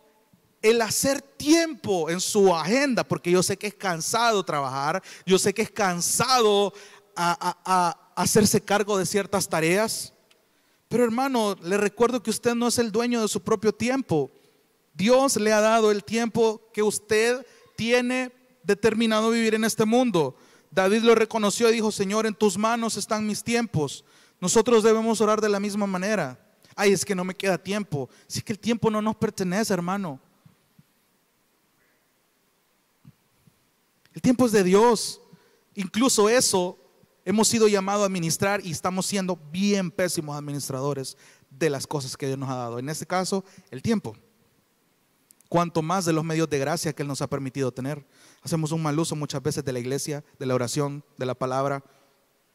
el hacer tiempo en su agenda, porque yo sé que es cansado trabajar, yo sé que es cansado hacerse cargo de ciertas tareas, pero hermano, le recuerdo que usted no es el dueño de su propio tiempo. Dios le ha dado el tiempo que usted tiene determinado vivir en este mundo. David lo reconoció y dijo: Señor, en tus manos están mis tiempos. Nosotros debemos orar de la misma manera. Ay, es que no me queda tiempo. Sí, que el tiempo no nos pertenece, hermano. El tiempo es de Dios. Incluso eso hemos sido llamados a administrar y estamos siendo bien pésimos administradores de las cosas que Dios nos ha dado. En este caso, el tiempo. Cuanto más de los medios de gracia que Él nos ha permitido tener. Hacemos un mal uso muchas veces de la iglesia, de la oración, de la palabra,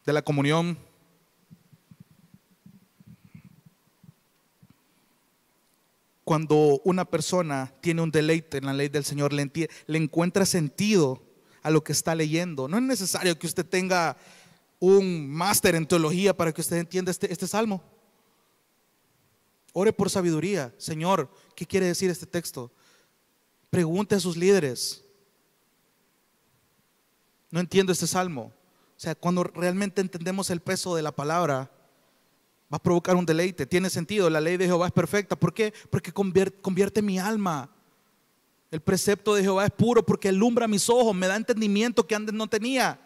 de la comunión. Cuando una persona tiene un deleite en la ley del Señor, le encuentra sentido a lo que está leyendo. No es necesario que usted tenga un máster en teología para que usted entienda este salmo. Ore por sabiduría. Señor, ¿qué quiere decir este texto? Pregunte a sus líderes. No entiendo este salmo. O sea, cuando realmente entendemos el peso de la palabra, va a provocar un deleite. Tiene sentido, la ley de Jehová es perfecta. ¿Por qué? Porque convierte mi alma. El precepto de Jehová es puro porque alumbra mis ojos, me da entendimiento que antes no tenía.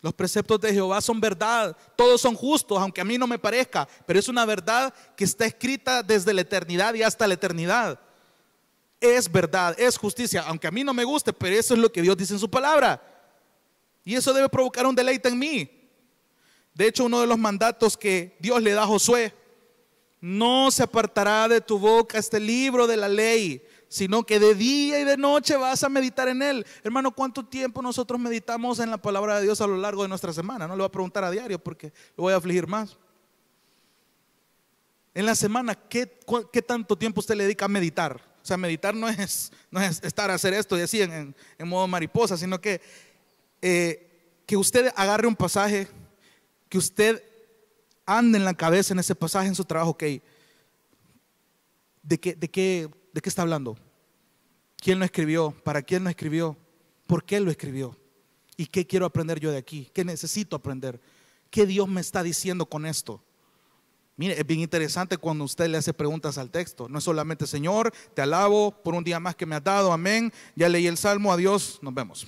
Los preceptos de Jehová son verdad, todos son justos, aunque a mí no me parezca, pero es una verdad que está escrita desde la eternidad y hasta la eternidad. Es verdad, es justicia, aunque a mí no me guste, pero eso es lo que Dios dice en su palabra. Y eso debe provocar un deleite en mí. De hecho, uno de los mandatos que Dios le da a Josué: no se apartará de tu boca este libro de la ley, sino que de día y de noche vas a meditar en él. Hermano, ¿cuánto tiempo nosotros meditamos en la palabra de Dios a lo largo de nuestra semana? No le voy a preguntar a diario porque lo voy a afligir más. En la semana, ¿qué tanto tiempo usted le dedica a meditar? O sea, meditar no es estar a hacer esto y así en modo mariposa, sino que usted agarre un pasaje, que usted ande en la cabeza en ese pasaje en su trabajo. Ok, ¿de qué está hablando? ¿Quién lo escribió? ¿Para quién lo escribió? ¿Por qué lo escribió? ¿Y qué quiero aprender yo de aquí? ¿Qué necesito aprender? ¿qué Dios me está diciendo con esto? Mire, es bien interesante cuando usted le hace preguntas al texto. No es solamente, Señor, te alabo por un día más que me has dado, amén, ya leí el salmo, adiós, nos vemos.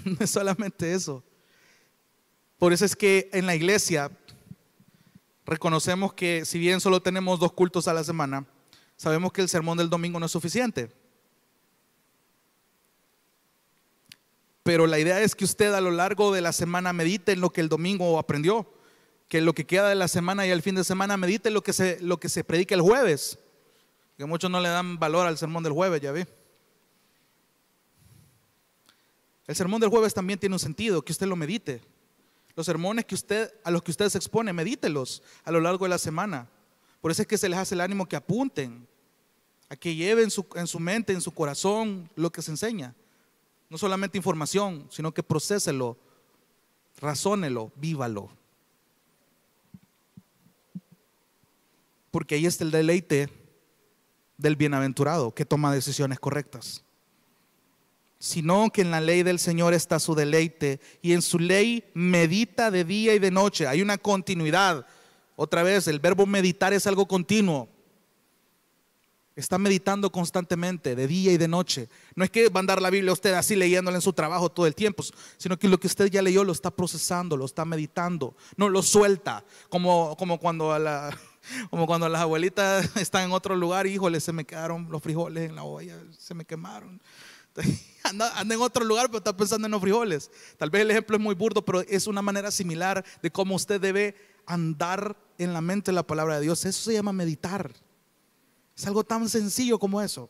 No es solamente eso. Por eso es que en la iglesia reconocemos que si bien solo tenemos 2 cultos a la semana, sabemos que el sermón del domingo no es suficiente. Pero la idea es que usted a lo largo de la semana medite en lo que el domingo aprendió, que lo que queda de la semana y el fin de semana medite lo que se predica el jueves, que muchos no le dan valor al sermón del jueves, ya vi. El sermón del jueves también tiene un sentido, que usted lo medite. Los sermones a los que usted se expone, medítelos a lo largo de la semana. Por eso es que se les hace el ánimo que apunten, a que lleven en su mente, en su corazón lo que se enseña. No solamente información, sino que procéselo, razónelo, vívalo. Porque ahí está el deleite del bienaventurado que toma decisiones correctas. Sino que en la ley del Señor está su deleite, y en su ley medita de día y de noche. Hay una continuidad. Otra vez, el verbo meditar es algo continuo. Está meditando constantemente, de día y de noche. No es que va a andar la Biblia usted así leyéndola en su trabajo todo el tiempo, sino que lo que usted ya leyó lo está procesando, lo está meditando. No lo suelta, como cuando las abuelitas están en otro lugar, híjole, se me quedaron los frijoles en la olla, se me quemaron. Anda en otro lugar, pero está pensando en los frijoles. Tal vez el ejemplo es muy burdo, pero es una manera similar de cómo usted debe andar en la mente de la palabra de Dios. Eso se llama meditar. Es algo tan sencillo como eso.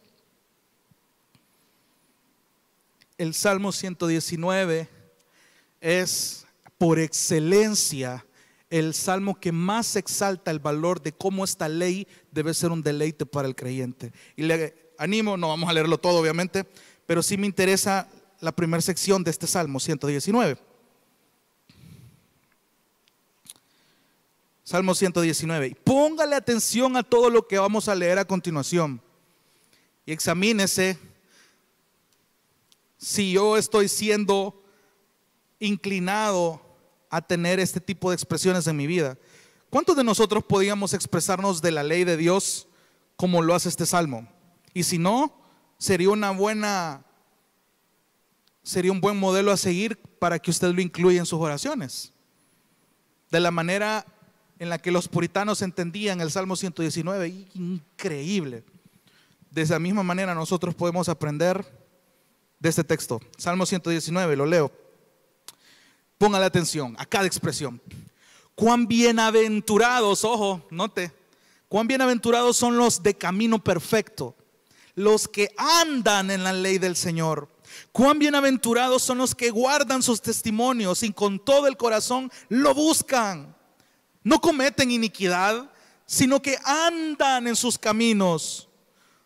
El Salmo 119 es por excelencia el salmo que más exalta el valor de cómo esta ley debe ser un deleite para el creyente. Y le animo, no vamos a leerlo todo obviamente, pero sí me interesa la primera sección de este Salmo 119. Salmo 119. Póngale atención a todo lo que vamos a leer a continuación y examínese si yo estoy siendo inclinado a tener este tipo de expresiones en mi vida. ¿Cuántos de nosotros podíamos expresarnos de la ley de Dios como lo hace este salmo? Y si no, sería un buen modelo a seguir para que usted lo incluya en sus oraciones. De la manera en la que los puritanos entendían el Salmo 119, increíble. De esa misma manera nosotros podemos aprender de este texto. Salmo 119, lo leo. Póngale atención a cada expresión. Cuán bienaventurados, ojo, note, cuán bienaventurados son los de camino perfecto, los que andan en la ley del Señor. Cuán bienaventurados son los que guardan sus testimonios y con todo el corazón lo buscan. No cometen iniquidad, sino que andan en sus caminos.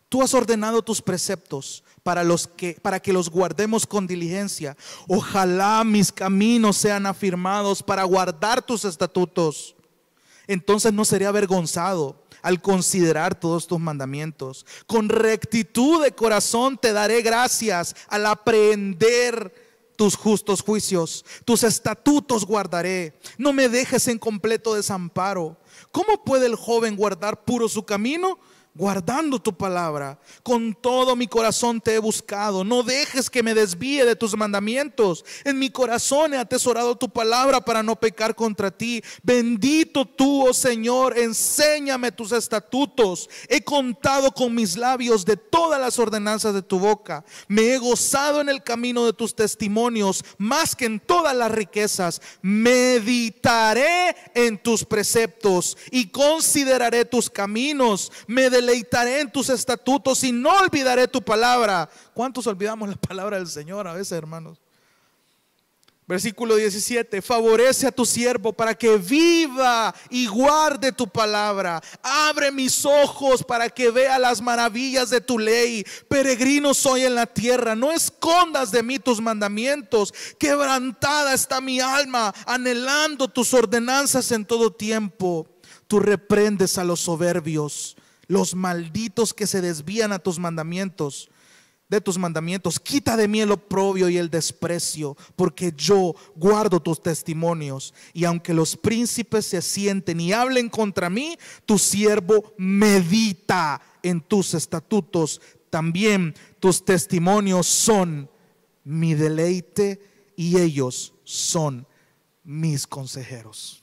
Tú has ordenado tus preceptos para que los guardemos con diligencia. Ojalá mis caminos sean afirmados para guardar tus estatutos. Entonces no seré avergonzado al considerar todos tus mandamientos. Con rectitud de corazón te daré gracias al aprender tus justos juicios. Tus estatutos guardaré. No me dejes en completo desamparo. ¿Cómo puede el joven guardar puro su camino? Guardando tu palabra. Con todo mi corazón te he buscado. No dejes que me desvíe de tus mandamientos. En mi corazón he atesorado tu palabra para no pecar contra ti. Bendito tú, oh Señor, enséñame tus estatutos. He contado con mis labios de todas las ordenanzas de tu boca. Me he gozado en el camino de tus testimonios más que en todas las riquezas. Meditaré en tus preceptos y consideraré tus caminos. Me deleitaré en tus estatutos y no olvidaré tu palabra. ¿Cuántos olvidamos la palabra del Señor a veces, hermanos? Versículo 17. Favorece a tu siervo para que viva y guarde tu palabra. Abre mis ojos para que vea las maravillas de tu ley. Peregrino soy en la tierra, no escondas de mí tus mandamientos. Quebrantada está mi alma, anhelando tus ordenanzas en todo tiempo. Tú reprendes a los soberbios, los malditos que se desvían a tus mandamientos. de tus mandamientos. Quita de mí el oprobio y el desprecio, porque yo guardo tus testimonios. Y aunque los príncipes se sienten y hablen contra mí, tu siervo medita en tus estatutos. También tus testimonios son mi deleite y ellos son mis consejeros.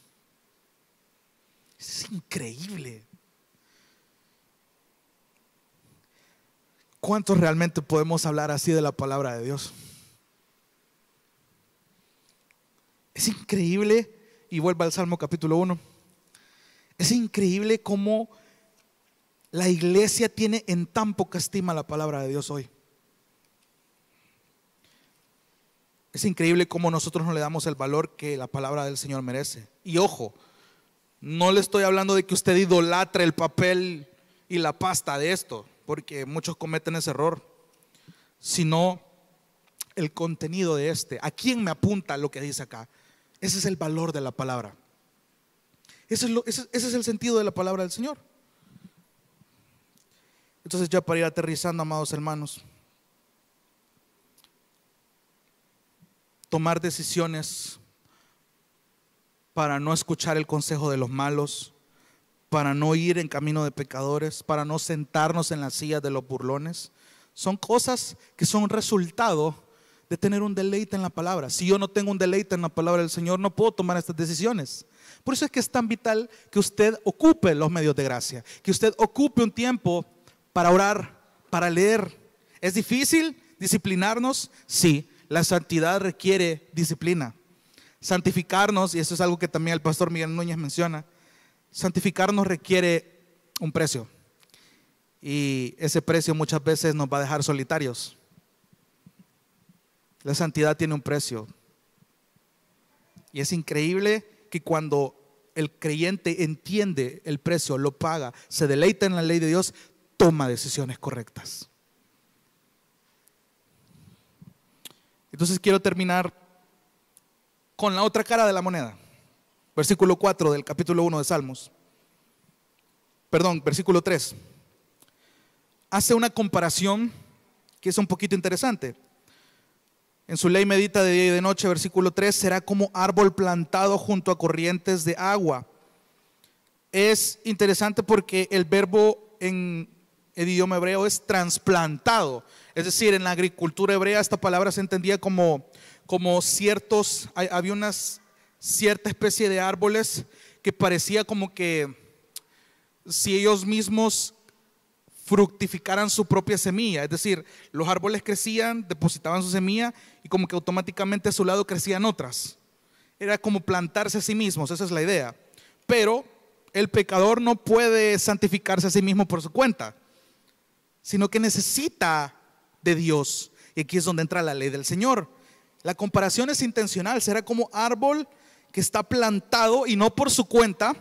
Es increíble. ¿Cuántos realmente podemos hablar así de la palabra de Dios? Es increíble, y vuelvo al Salmo capítulo 1. Es increíble cómo la iglesia tiene en tan poca estima la palabra de Dios hoy. Es increíble cómo nosotros no le damos el valor que la palabra del Señor merece. Y ojo, no le estoy hablando de que usted idolatre el papel y la pasta de esto, porque muchos cometen ese error, sino el contenido de este. ¿A quién me apunta lo que dice acá? Ese es el valor de la palabra. Ese es el sentido de la palabra del Señor. Entonces, ya para ir aterrizando, amados hermanos, tomar decisiones para no escuchar el consejo de los malos, para no ir en camino de pecadores, para no sentarnos en las sillas de los burlones, son cosas que son resultado de tener un deleite en la palabra. Si yo no tengo un deleite en la palabra del Señor, no puedo tomar estas decisiones. Por eso es que es tan vital que usted ocupe los medios de gracia, que usted ocupe un tiempo para orar, para leer. ¿Es difícil disciplinarnos? Sí, la santidad requiere disciplina. Santificarnos, y eso es algo que también el pastor Miguel Núñez menciona, santificarnos requiere un precio, y ese precio muchas veces nos va a dejar solitarios. La santidad tiene un precio, y es increíble que cuando el creyente entiende el precio, lo paga, se deleita en la ley de Dios, toma decisiones correctas. Entonces quiero terminar con la otra cara de la moneda. Versículo 4 del capítulo 1 de Salmos. Perdón, versículo 3. Hace una comparación que es un poquito interesante. En su ley medita de día y de noche. Versículo 3. Será como árbol plantado junto a corrientes de agua. Es interesante porque el verbo en el idioma hebreo es trasplantado. Es decir, en la agricultura hebrea esta palabra se entendía como ciertos, había unas cierta especie de árboles que parecía como que si ellos mismos fructificaran su propia semilla. Es decir, los árboles crecían, depositaban su semilla y como que automáticamente a su lado crecían otras. Era como plantarse a sí mismos, esa es la idea. Pero el pecador no puede santificarse a sí mismo por su cuenta, sino que necesita de Dios. Y aquí es donde entra la ley del Señor. La comparación es intencional. Será como árbol que está plantado y no por su cuenta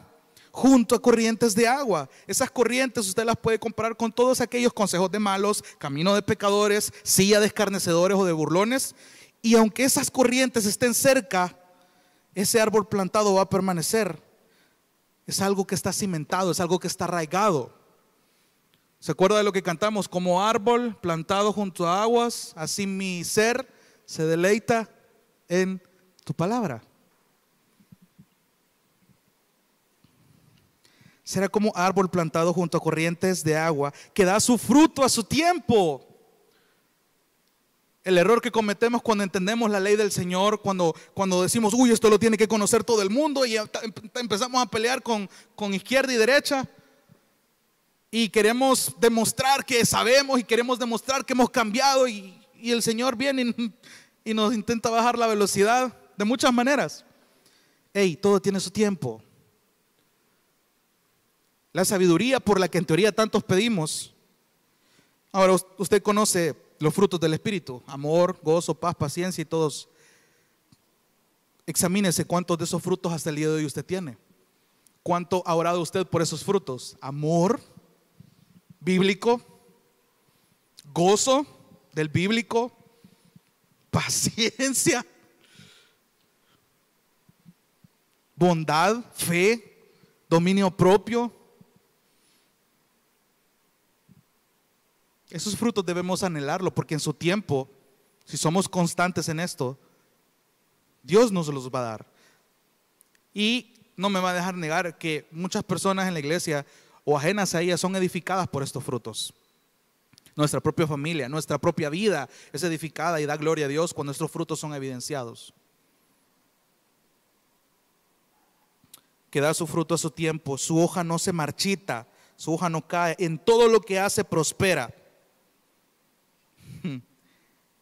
junto a corrientes de agua. Esas corrientes usted las puede comparar con todos aquellos consejos de malos, camino de pecadores, silla de escarnecedores o de burlones. Y aunque esas corrientes estén cerca, ese árbol plantado va a permanecer. Es algo que está cimentado, es algo que está arraigado. ¿Se acuerda de lo que cantamos? Como árbol plantado junto a aguas, así mi ser se deleita en tu palabra. Será como árbol plantado junto a corrientes de agua, que da su fruto a su tiempo. El error que cometemos cuando entendemos la ley del Señor, cuando decimos, uy, esto lo tiene que conocer todo el mundo, y empezamos a pelear con izquierda y derecha, y queremos demostrar que sabemos, y queremos demostrar que hemos cambiado, y el Señor viene y nos intenta bajar la velocidad de muchas maneras. Hey, todo tiene su tiempo. La sabiduría por la que en teoría tantos pedimos. Ahora usted conoce los frutos del Espíritu: amor, gozo, paz, paciencia y todos. Examínese cuántos de esos frutos hasta el día de hoy usted tiene. ¿Cuánto ha orado usted por esos frutos? Amor bíblico, gozo del bíblico, paciencia, bondad, fe, dominio propio. Esos frutos debemos anhelarlo, porque en su tiempo, si somos constantes en esto, Dios nos los va a dar. Y no me va a dejar negar que muchas personas en la iglesia o ajenas a ella son edificadas por estos frutos. Nuestra propia familia, nuestra propia vida es edificada y da gloria a Dios cuando estos frutos son evidenciados. Que da su fruto a su tiempo, su hoja no se marchita, su hoja no cae, en todo lo que hace prospera.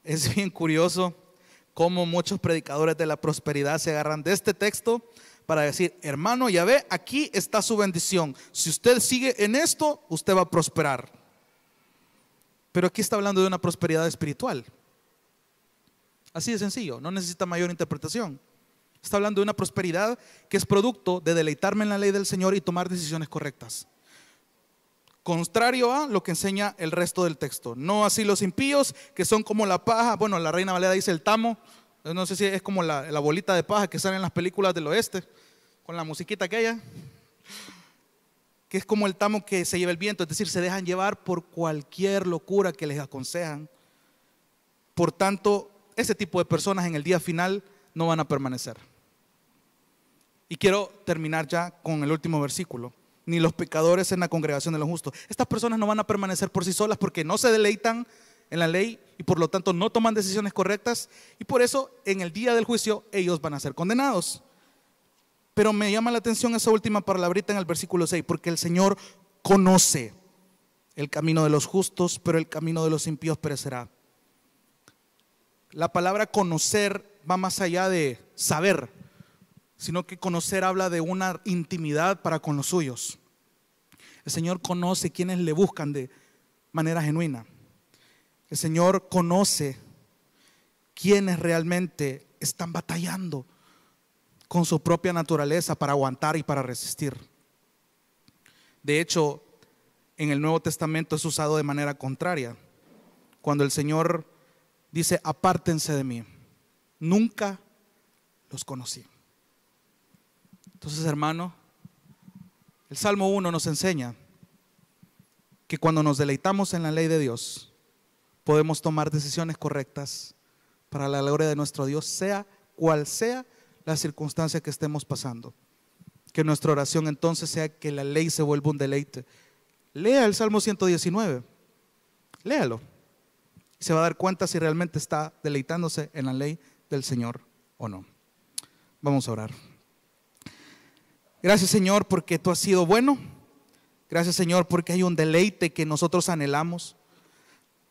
Es bien curioso cómo muchos predicadores de la prosperidad se agarran de este texto para decir: hermano, ya ve, aquí está su bendición. Si usted sigue en esto, usted va a prosperar. Pero aquí está hablando de una prosperidad espiritual. Así de sencillo, no necesita mayor interpretación. Está hablando de una prosperidad que es producto de deleitarme en la ley del Señor y tomar decisiones correctas. Contrario a lo que enseña el resto del texto. No así los impíos, que son como la paja. Bueno, la Reina Valera dice el tamo. No sé si es como la bolita de paja que sale en las películas del oeste, con la musiquita aquella, que es como el tamo que se lleva el viento. Es decir, se dejan llevar por cualquier locura que les aconsejan. Por tanto, ese tipo de personas en el día final no van a permanecer. Y quiero terminar ya con el último versículo. Ni los pecadores en la congregación de los justos. Estas personas no van a permanecer por sí solas porque no se deleitan en la ley y por lo tanto no toman decisiones correctas, y por eso en el día del juicio ellos van a ser condenados. Pero me llama la atención esa última palabrita en el versículo 6, porque el Señor conoce el camino de los justos, pero el camino de los impíos perecerá. La palabra conocer va más allá de saber, sino que conocer habla de una intimidad para con los suyos. El Señor conoce quienes le buscan de manera genuina. El Señor conoce quienes realmente están batallando con su propia naturaleza para aguantar y para resistir. De hecho, en el Nuevo Testamento es usado de manera contraria. Cuando el Señor dice: apártense de mí, nunca los conocí. Entonces, hermano, el Salmo 1 nos enseña que cuando nos deleitamos en la ley de Dios, podemos tomar decisiones correctas para la gloria de nuestro Dios, sea cual sea la circunstancia que estemos pasando. Que nuestra oración entonces sea que la ley se vuelva un deleite. Lea el Salmo 119, léalo, y se va a dar cuenta si realmente está deleitándose en la ley del Señor o no. Vamos a orar. Gracias, Señor, porque tú has sido bueno. Gracias, Señor, porque hay un deleite que nosotros anhelamos.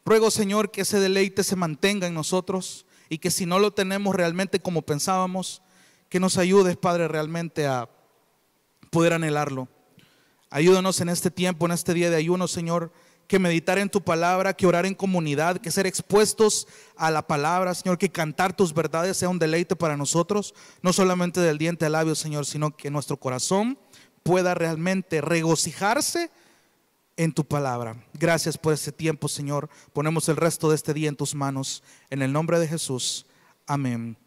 Ruego, Señor, que ese deleite se mantenga en nosotros, y que si no lo tenemos realmente como pensábamos, que nos ayudes, Padre, realmente a poder anhelarlo. Ayúdanos en este tiempo, en este día de ayuno, Señor, que meditar en tu palabra, que orar en comunidad, que ser expuestos a la palabra, Señor, que cantar tus verdades sea un deleite para nosotros, no solamente del diente al labio, Señor, sino que nuestro corazón pueda realmente regocijarse en tu palabra. Gracias por este tiempo, Señor. Ponemos el resto de este día en tus manos, en el nombre de Jesús. Amén.